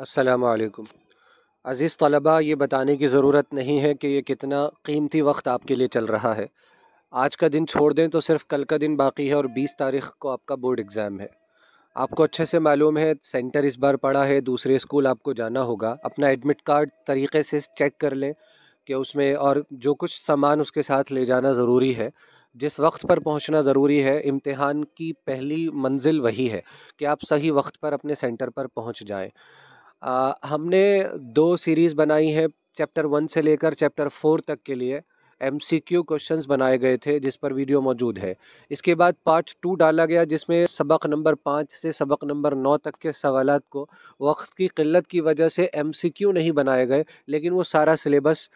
السلام علیکم عزیز طلباء، یہ بتانے کی ضرورت نہیں ہے کہ یہ کتنا قیمتی وقت آپ کے لیے چل رہا ہے۔ آج کا دن چھوڑ دیں تو صرف کل کا دن باقی ہے اور 20 تاریخ کو آپ کا بورڈ ایگزام ہے۔ آپ کو اچھے سے معلوم ہے سینٹر اس بار پڑا ہے، دوسرے اسکول آپ کو جانا ہوگا۔ اپنا ایڈمٹ کارڈ طریقے سے چیک کر لیں کہ اس میں اور جو کچھ سامان اس کے ساتھ لے جانا ضروری ہے، جس وقت پر پہنچنا ضروری ہے۔ امتحان کی پہلی منزل وہی ہے کہ آپ صحیح وقت پر اپنے سینٹر پر پہنچ جائیں۔ ہم نے 2 سیریز بنائی ہے، چیپٹر 1 سے لے کر چیپٹر 4 تک کے لیے MCQ کوشچنز بنائے گئے تھے، جس پر ویڈیو موجود ہے۔ اس کے بعد پارٹ 2 ڈالا گیا، جس میں سبق نمبر 5 سے سبق نمبر 9 تک کے سوالات کو وقت کی قلت کی وجہ سے MCQ نہیں بنائے گئے، لیکن وہ سارا سلیبس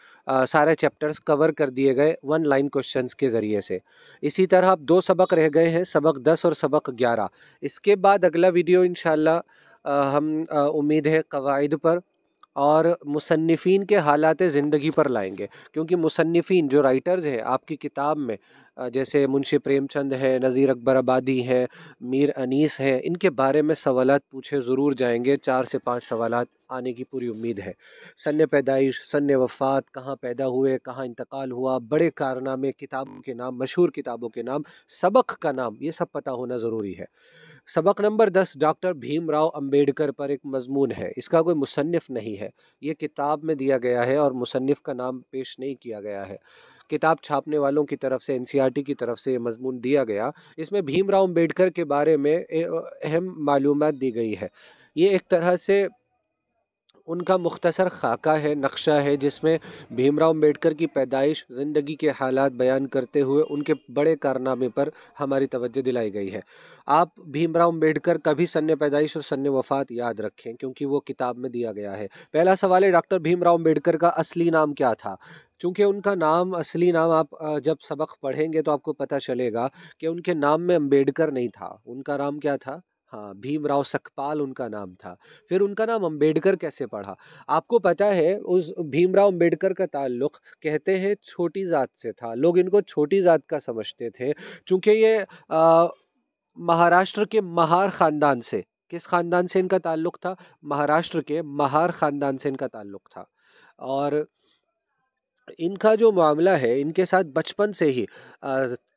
سارے چیپٹرز کور کر دیے گئے 1 لائن کوشچنز کے ذریعے سے۔ اسی طرح اب 2 سبق رہ گئے ہیں، سبق 10 اور سبق 11۔ اس کے بعد اگلا ویڈیو انشاءاللہ ہم امید ہے قواعد پر اور مصنفین کے حالات زندگی پر لائیں گے، کیونکہ مصنفین جو رائٹرز ہیں آپ کی کتاب میں، جیسے منشی پریم چند ہے، نذیر اکبر آبادی ہیں، میر انیس ہیں، ان کے بارے میں سوالات پوچھے ضرور جائیں گے۔ 4 سے 5 سوالات آنے کی پوری امید ہے۔ سن پیدائش، سن وفات، کہاں پیدا ہوئے، کہاں انتقال ہوا، بڑے کارنامے، کتابوں کے نام، مشہور کتابوں کے نام، سبق کا نام، یہ سب پتہ ہونا ضروری ہے۔ سبق نمبر 10 ڈاکٹر بھیم راؤ امبیڈکر پر ایک مضمون ہے۔ اس کا کوئی مصنف نہیں ہے، یہ کتاب میں دیا گیا ہے اور مصنف کا نام پیش نہیں کیا گیا ہے۔ کتاب چھاپنے والوں کی طرف سے NCERT کی طرف سے یہ مضمون دیا گیا۔ اس میں بھیم راؤ امبیڈکر کے بارے میں اہم معلومات دی گئی ہے۔ یہ ایک طرح سے ان کا مختصر خاکہ ہے، نقشہ ہے، جس میں بھیم راؤ امبیڈکر کی پیدائش، زندگی کے حالات بیان کرتے ہوئے ان کے بڑے کارنامے پر ہماری توجہ دلائی گئی ہے۔ آپ بھیم راؤ امبیڈکر کا بھی سن پیدائش اور سن وفات یاد رکھیں، کیونکہ وہ کتاب میں دیا گیا ہے۔ پہلا سوال ہے، ڈاکٹر بھیم راؤ امبیڈکر کا اصلی نام کیا تھا؟ چونکہ ان کا نام، اصلی نام آپ جب سبق پڑھیں گے تو آپ کو پتہ چلے گا کہ ان کے نام میں امبیڈکر نہیں تھا۔ ان کا نام کیا تھا؟ ہاں، بھیم راؤ سکپال ان کا نام تھا۔ پھر ان کا نام امبیڈکر کیسے پڑھا؟ آپ کو پتہ ہے اس بھیم راؤ امبیڈکر کا تعلق کہتے ہیں چھوٹی ذات سے تھا۔ لوگ ان کو چھوٹی ذات کا سمجھتے تھے، چونکہ یہ مہاراشٹر کے مہار خاندان سے، کس خاندان سے ان کا تعلق تھا؟ مہاراشٹر کے مہار خاندان سے ان کا تعلق تھا۔ اور ان کا جو معاملہ ہے، ان کے ساتھ بچپن سے ہی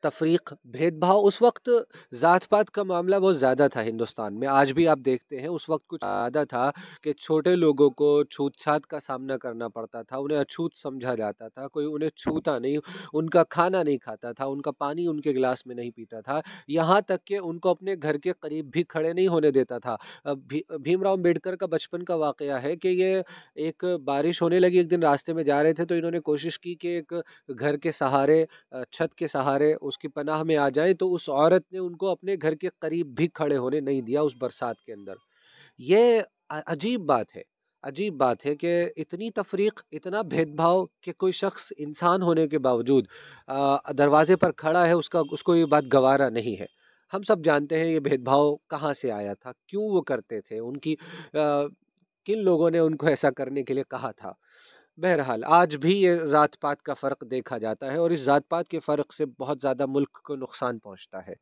تفریق، بھید بھاؤ، اس وقت ذات پات کا معاملہ بہت زیادہ تھا ہندوستان میں، آج بھی آپ دیکھتے ہیں، اس وقت کچھ زیادہ تھا کہ چھوٹے لوگوں کو چھوت چھات کا سامنا کرنا پڑتا تھا، انہیں اچھوت سمجھا جاتا تھا، کوئی انہیں چھوتا نہیں، ان کا کھانا نہیں کھاتا تھا، ان کا پانی ان کے گلاس میں نہیں پیتا تھا، یہاں تک کہ ان کو اپنے گھر کے قریب بھی کھڑے نہیں ہونے دیتا تھا۔ بھیم راؤ امبیڈکر کا بچپن کا واقعہ ہے کہ یہ ایک بارش ہونے لگی، ایک دن راستے میں جا رہے تھے تو انہوں نے کوشش کی کہ ایک گھر کے سہارے، چھت کے سہارے اس کی پناہ میں آ جائیں، تو اس عورت نے ان کو اپنے گھر کے قریب بھی کھڑے ہونے نہیں دیا اس برسات کے اندر۔ یہ عجیب بات ہے، عجیب بات ہے کہ اتنی تفریق، اتنا بھید بھاؤ کہ کوئی شخص انسان ہونے کے باوجود دروازے پر کھڑا ہے، اس کو یہ بات گوارا نہیں ہے۔ ہم سب جانتے ہیں یہ بھید بھاؤ کہاں سے آیا تھا، کیوں وہ کرتے تھے، ان کی کن لوگوں نے ان کو ایسا کرنے کے لیے کہا تھا۔ بہرحال آج بھی یہ ذات پات کا فرق دیکھا جاتا ہے، اور اس ذات پات کے فرق سے بہت زیادہ ملک کو نقصان پہنچتا ہے۔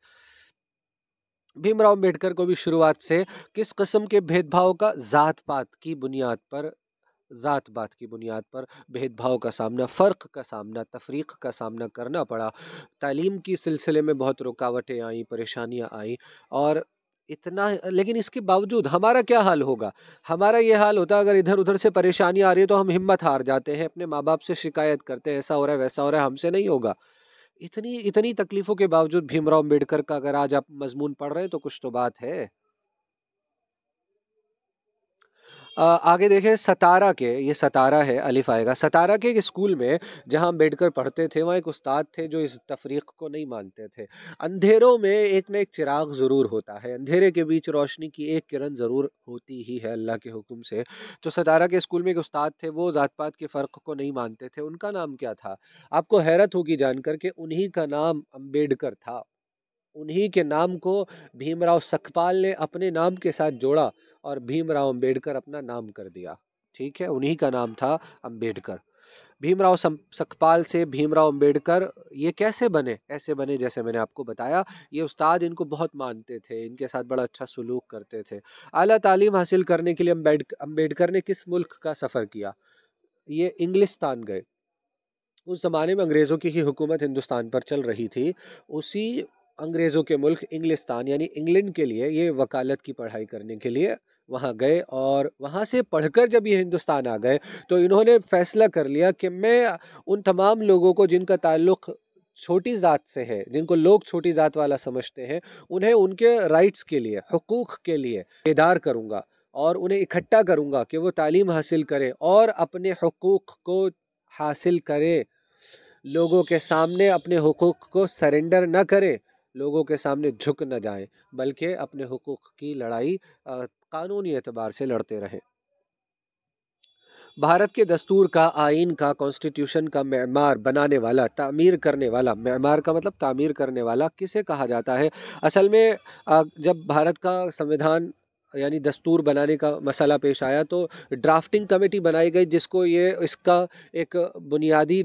بھیم راؤ امبیڈکر کو بھی شروعات سے کس قسم کے بھید بھاؤ کا، ذات پات کی بنیاد پر، ذات پات کی بنیاد پر بھید بھاؤ کا سامنا، فرق کا سامنا، تفریق کا سامنا کرنا پڑا۔ تعلیم کی سلسلے میں بہت رکاوٹیں آئیں، پریشانیاں آئیں، اور اتنا، لیکن اس کے باوجود ہمارا کیا حال ہوگا؟ ہمارا یہ حال ہوتا اگر ادھر ادھر سے پریشانیاں آ رہی ہے تو ہم ہمت ہار جاتے ہیں، اپنے ماں باپ سے شکایت کرتے ہیں، ایسا ہو رہا ہے، ویسا ہو رہا ہے، ہم سے نہیں ہوگا۔ اتنی تکلیفوں کے باوجود بھیم راؤ امبیڈکر کا اگر آج آپ مضمون پڑھ رہے ہیں تو کچھ تو بات ہے۔ آگے دیکھیں، ستارہ کے، یہ ستارہ ہے، الف آئے گا، ستارہ کے ایک اسکول میں جہاں امبیڈکر پڑھتے تھے، وہاں ایک استاد تھے جو اس تفریق کو نہیں مانتے تھے۔ اندھیروں میں ایک نہ ایک چراغ ضرور ہوتا ہے، اندھیرے کے بیچ روشنی کی ایک کرن ضرور ہوتی ہی ہے اللہ کے حکم سے۔ تو ستارہ کے اسکول میں ایک استاد تھے، وہ ذات پات کے فرق کو نہیں مانتے تھے۔ ان کا نام کیا تھا؟ آپ کو حیرت ہوگی جان کر کہ انہی کا نام امبیڈکر تھا، انہی کے نام کو بھیم راؤ سکپال نے اپنے نام کے ساتھ جوڑا اور بھیم راؤ امبیڈکر اپنا نام کر دیا۔ ٹھیک ہے، انہی کا نام تھا امبیڈکر۔ بھیم راؤ سکپال سے بھیم راؤ امبیڈکر یہ کیسے بنے؟ ایسے بنے جیسے میں نے آپ کو بتایا، یہ استاد ان کو بہت مانتے تھے، ان کے ساتھ بڑا اچھا سلوک کرتے تھے۔ اعلیٰ تعلیم حاصل کرنے کے لیے امبیڈکر نے کس ملک کا سفر کیا؟ یہ انگلستان گئے۔ اس زمانے میں انگریزوں کی ہی حکومت ہندوستان پر چل رہی تھی، اسی انگریزوں کے ملک انگلستان یعنی انگلینڈ کے لیے یہ وکالت کی پڑھائی کرنے کے لیے وہاں گئے، اور وہاں سے پڑھ کر جب یہ ہندوستان آ گئے تو انہوں نے فیصلہ کر لیا کہ میں ان تمام لوگوں کو جن کا تعلق چھوٹی ذات سے ہے، جن کو لوگ چھوٹی ذات والا سمجھتے ہیں، انہیں ان کے رائٹس کے لیے، حقوق کے لیے بیدار کروں گا، اور انہیں اکٹھا کروں گا کہ وہ تعلیم حاصل کرے اور اپنے حقوق کو حاصل کرے، لوگوں کے سامنے اپنے حقوق کو سرنڈر نہ کریں، لوگوں کے سامنے جھک نہ جائیں، بلکہ اپنے حقوق کی لڑائی قانونی اعتبار سے لڑتے رہیں۔ بھارت کے دستور کا، آئین کا، کانسٹیٹیوشن کا معمار بنانے والا، تعمیر کرنے والا، معمار کا مطلب تعمیر کرنے والا، کسے کہا جاتا ہے؟ اصل میں جب بھارت کا سمویدھان یعنی دستور بنانے کا مسئلہ پیش آیا تو ڈرافٹنگ کمیٹی بنائی گئی، جس کو اس کا ایک بنیادی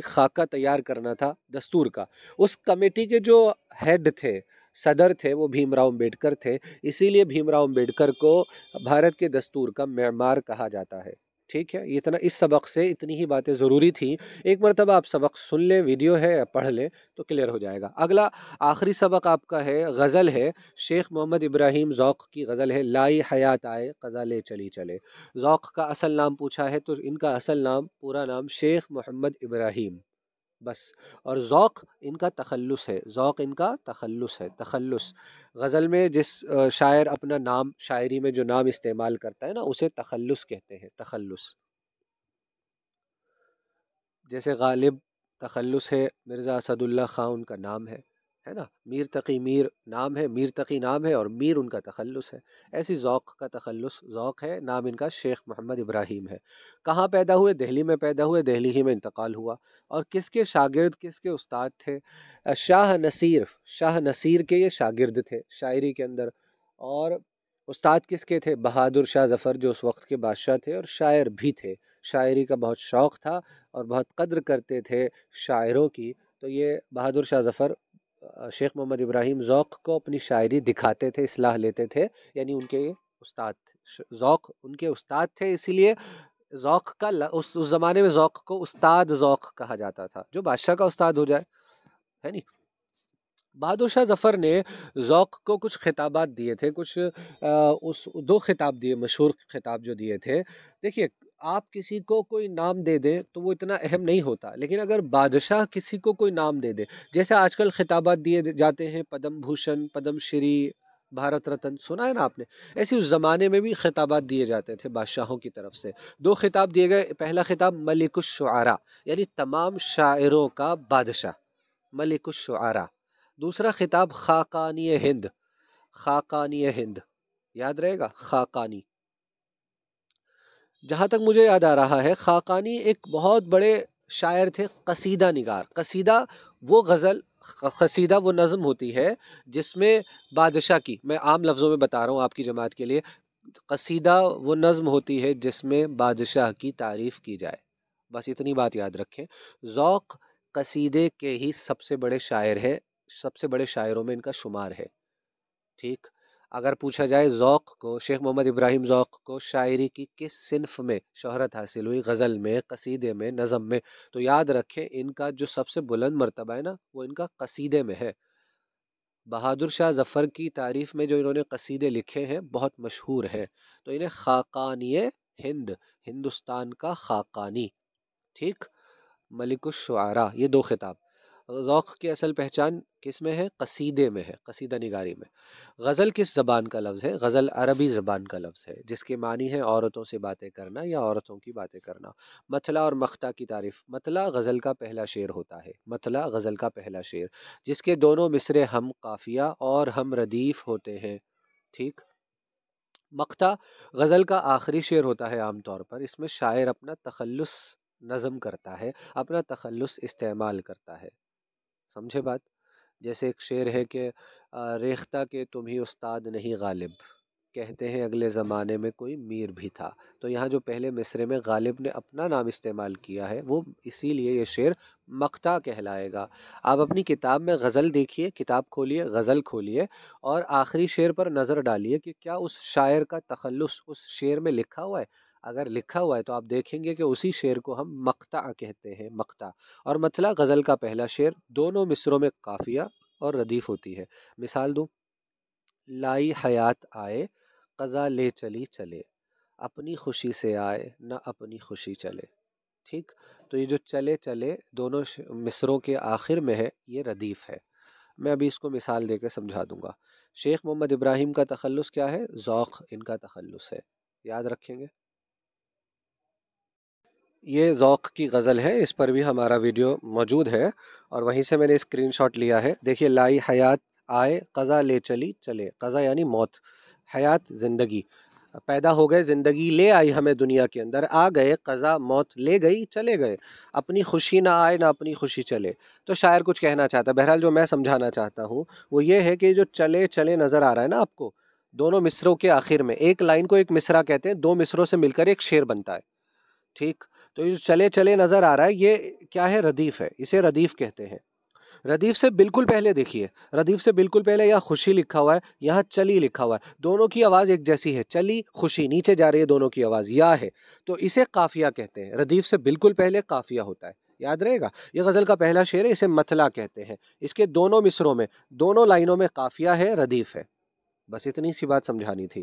خاکہ تیار کرنا تھا دستور کا۔ اس کمیٹی کے جو ہیڈ تھے، صدر تھے، وہ بھیم راؤ امبیڈکر تھے، اسی لیے بھیم راؤ امبیڈکر کو بھارت کے دستور کا معمار کہا جاتا ہے۔ ٹھیک ہے، اتنا اس سبق سے اتنی ہی باتیں ضروری تھیں، ایک مرتبہ آپ سبق سن لیں، ویڈیو ہے پڑھ لیں تو کلیئر ہو جائے گا۔ اگلا آخری سبق آپ کا ہے، غزل ہے، شیخ محمد ابراہیم ذوق کی غزل ہے، لائی حیات آئے قضا لے چلی چلے۔ ذوق کا اصل نام پوچھا ہے تو ان کا اصل نام، پورا نام شیخ محمد ابراہیم بس، اور ذوق ان کا تخلص ہے، ذوق ان کا تخلص ہے، تخلص۔ غزل میں جس شاعر اپنا نام، شاعری میں جو نام استعمال کرتا ہے نا، اسے تخلص کہتے ہیں، تخلص۔ جیسے غالب تخلص ہے، مرزا اسد اللہ خان ان کا نام ہے نا، میر تقی میر نام ہے، میر تقی نام ہے اور میر ان کا تخلص ہے، ایسی ذوق کا تخلص ذوق ہے، نام ان کا شیخ محمد ابراہیم ہے۔ کہاں پیدا ہوئے؟ دہلی میں پیدا ہوئے، دہلی ہی میں انتقال ہوا، اور کس کے شاگرد، کس کے استاد تھے؟ شاہ نصیر کے یہ شاگرد تھے شاعری کے اندر، اور استاد کس کے تھے؟ بہادر شاہ ظفر، جو اس وقت کے بادشاہ تھے اور شاعر بھی تھے، شاعری کا بہت شوق تھا اور بہت قدر کرتے تھے شاعروں کی، تو یہ بہادر شاہ ظفر شیخ محمد ابراہیم ذوق کو اپنی شاعری دکھاتے تھے، اصلاح لیتے تھے، یعنی ان کے استاد تھے، ذوق ان کے استاد تھے، اسی لیے ذوق کا اس زمانے میں ذوق کو استاد ذوق کہا جاتا تھا، جو بادشاہ کا استاد ہو جائے، ہے نہیں۔ بہادر شاہ ظفر نے ذوق کو کچھ خطابات دیے تھے، کچھ اس دو خطاب دیے، مشہور خطاب جو دیے تھے۔ دیکھیے، آپ کسی کو کوئی نام دے دیں تو وہ اتنا اہم نہیں ہوتا، لیکن اگر بادشاہ کسی کو کوئی نام دے دے، جیسے آج کل خطابات دیے جاتے ہیں، پدم بھوشن، پدم شری، بھارت رتن، سنا ہے نا آپ نے، ایسے اس زمانے میں بھی خطابات دیے جاتے تھے بادشاہوں کی طرف سے۔ دو خطاب دیے گئے، پہلا خطاب ملک الشعراء یعنی تمام شاعروں کا بادشاہ، ملک الشعراء۔ دوسرا خطاب خاقانی ہند، خاقانی ہند، یاد رہے گا، خاقانی۔ جہاں تک مجھے یاد آ رہا ہے، خاقانی ایک بہت بڑے شاعر تھے، قصیدہ نگار۔ قصیدہ وہ غزل، قصیدہ وہ نظم ہوتی ہے جس میں بادشاہ کی، میں عام لفظوں میں بتا رہا ہوں آپ کی جماعت کے لیے، قصیدہ وہ نظم ہوتی ہے جس میں بادشاہ کی تعریف کی جائے، بس اتنی بات یاد رکھیں۔ ذوق قصیدے کے ہی سب سے بڑے شاعر ہے، سب سے بڑے شاعروں میں ان کا شمار ہے، ٹھیک۔ اگر پوچھا جائے ذوق کو، شیخ محمد ابراہیم ذوق کو شاعری کی کس صنف میں شہرت حاصل ہوئی، غزل میں، قصیدے میں، نظم میں، تو یاد رکھیں ان کا جو سب سے بلند مرتبہ ہے نا، وہ ان کا قصیدے میں ہے۔ بہادر شاہ ظفر کی تعریف میں جو انہوں نے قصیدے لکھے ہیں بہت مشہور ہیں، تو انہیں خاقانی ہند، ہندوستان کا خاقانی، ٹھیک۔ ملک الشعراء، یہ دو خطاب۔ ذوق کی اصل پہچان کس میں ہے؟ قصیدے میں ہے، قصیدہ نگاری میں۔ غزل کس زبان کا لفظ ہے؟ غزل عربی زبان کا لفظ ہے، جس کے معنی ہے عورتوں سے باتیں کرنا یا عورتوں کی باتیں کرنا۔ مطلع اور مقطع کی تعریف۔ مطلع غزل کا پہلا شعر ہوتا ہے، مطلع غزل کا پہلا شعر، جس کے دونوں مصرے ہم قافیہ اور ہم ردیف ہوتے ہیں، ٹھیک۔ مقطع غزل کا آخری شعر ہوتا ہے عام طور پر، اس میں شاعر اپنا تخلص نظم کرتا ہے، اپنا تخلص استعمال کرتا ہے، سمجھے بات؟ جیسے ایک شعر ہے کہ ریختہ کہ تم ہی استاد نہیں غالب، کہتے ہیں اگلے زمانے میں کوئی میر بھی تھا۔ تو یہاں جو پہلے مصرے میں غالب نے اپنا نام استعمال کیا ہے وہ اسی لیے یہ شعر مقطع کہلائے گا۔ آپ اپنی کتاب میں غزل دیکھیے، کتاب کھولیے، غزل کھولیے اور آخری شعر پر نظر ڈالیے کہ کیا اس شاعر کا تخلص اس شعر میں لکھا ہوا ہے۔ اگر لکھا ہوا ہے تو آپ دیکھیں گے کہ اسی شعر کو ہم مقطع کہتے ہیں، مقطع۔ اور مطلع غزل کا پہلا شعر دونوں مصروں میں قافیہ اور ردیف ہوتی ہے۔ مثال دوں، لائی حیات آئے قضا لے چلی چلے، اپنی خوشی سے آئے نہ اپنی خوشی چلے۔ ٹھیک، تو یہ جو چلے چلے دونوں مصروں کے آخر میں ہے، یہ ردیف ہے۔ میں ابھی اس کو مثال دے کے سمجھا دوں گا۔ شیخ محمد ابراہیم کا تخلص کیا ہے؟ ذوق ان کا تخلص ہے، یاد رکھیں گے۔ یہ ذوق کی غزل ہے، اس پر بھی ہمارا ویڈیو موجود ہے اور وہیں سے میں نے اسکرین شاٹ لیا ہے۔ دیکھیے، لائی حیات آئے قضا لے چلی چلے، قضا یعنی موت، حیات زندگی، پیدا ہو گئے، زندگی لے آئی ہمیں دنیا کے اندر، آ گئے، قضا موت لے گئی، چلے گئے، اپنی خوشی نہ آئے نہ اپنی خوشی چلے۔ تو شاعر کچھ کہنا چاہتا ہے، بہرحال جو میں سمجھانا چاہتا ہوں وہ یہ ہے کہ جو چلے چلے نظر آ رہا ہے نا آپ کو، دونوں مصروں کے آخر میں، ایک لائن کو ایک مصرع کہتے ہیں، دو مصروں سے مل کر ایک شعر بنتا ہے۔ ٹھیک، تو یہ جو چلے چلے نظر آ رہا ہے یہ کیا ہے؟ ردیف ہے، اسے ردیف کہتے ہیں۔ ردیف سے بالکل پہلے دیکھیے، ردیف سے بالکل پہلے یہاں خوشی لکھا ہوا ہے، یہاں چلی لکھا ہوا ہے، دونوں کی آواز ایک جیسی ہے، چلی خوشی، نیچے جا رہی ہے دونوں کی آواز، یا ہے، تو اسے قافیہ کہتے ہیں۔ ردیف سے بالکل پہلے قافیہ ہوتا ہے، یاد رہے گا۔ یہ غزل کا پہلا شعر ہے، اسے مطلع کہتے ہیں، اس کے دونوں مصروں میں، دونوں لائنوں میں قافیہ ہے، ردیف ہے۔ بس اتنی سی بات سمجھانی تھی۔